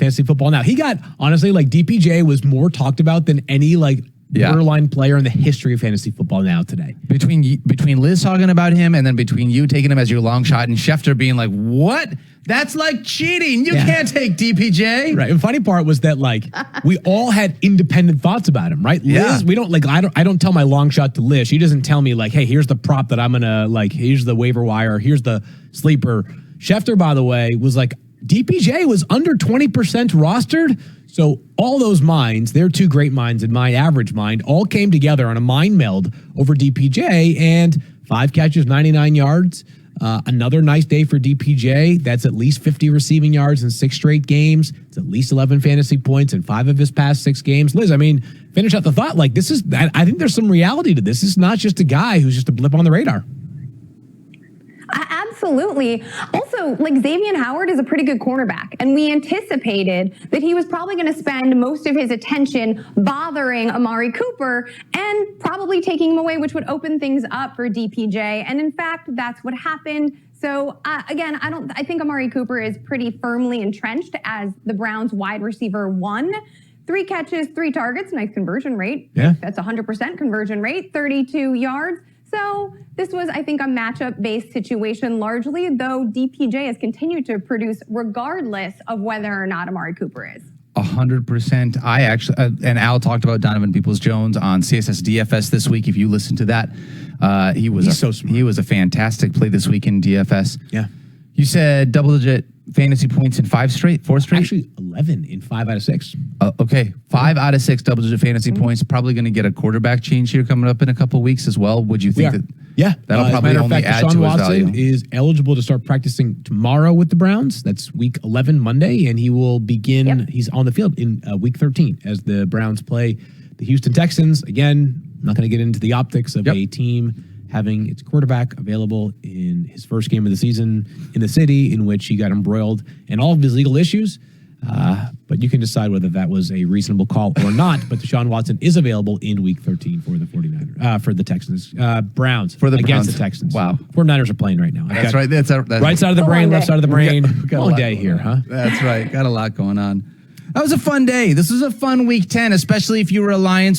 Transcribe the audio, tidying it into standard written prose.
fantasy football now. He got, honestly, like DPJ was more talked about than any borderline player in the history of fantasy football now today. Between Liz talking about him and then between you taking him as your long shot and Schefter being like, what? That's like cheating. You can't take DPJ. Right. And the funny part was that we all had independent thoughts about him, right? Liz, we don't I don't tell my long shot to Liz. She doesn't tell me hey, here's the prop that I'm gonna here's the waiver wire, here's the sleeper. Schefter, by the way, was DPJ was under 20% rostered. So all those minds, they're two great minds in my average mind, all came together on a mind meld over DPJ, and 5 catches, 99 yards. Another nice day for DPJ. That's at least 50 receiving yards in 6 straight games. It's at least 11 fantasy points in 5 of his past 6 games. Liz, finish out the thought. I think there's some reality to this. This is not just a guy who's just a blip on the radar. Absolutely. Also, Xavier Howard is a pretty good cornerback, and we anticipated that he was probably going to spend most of his attention bothering Amari Cooper and probably taking him away, which would open things up for DPJ. And in fact, that's what happened. So again, I think Amari Cooper is pretty firmly entrenched as the Browns wide receiver 1. 3 catches, 3 targets, nice conversion rate. Yeah. That's 100% conversion rate, 32 yards. So this was, I think, a matchup-based situation largely, though DPJ has continued to produce regardless of whether or not Amari Cooper is. 100%. I actually, and Al talked about Donovan Peoples-Jones on CSS DFS this week. If you listen to that, he's so smart. He was a fantastic play this week in DFS. Yeah. You said double-digit fantasy points in 4 straight? Actually, 11 in 5 out of 6. Okay. 5 out of 6 double-digit fantasy points. Probably going to get a quarterback change here coming up in a couple of weeks as well. Would you think that? Yeah. That'll probably only add to his value. Watson is eligible to start practicing tomorrow with the Browns. That's week 11, Monday, and he will begin. He's on the field in week 13 as the Browns play the Houston Texans. Again, I'm not going to get into the optics of a team having its quarterback available in his first game of the season in the city in which he got embroiled in all of his legal issues. But you can decide whether that was a reasonable call or not. But Deshaun Watson is available in week 13 for the 49ers, for the Texans, Browns against the Texans. Wow. 49ers are playing right now. That's right. That's right side of the brain, left side of the brain. Long day here, huh? That's right. Got a lot going on. That was a fun day. This was a fun week 10, especially if you were a Lions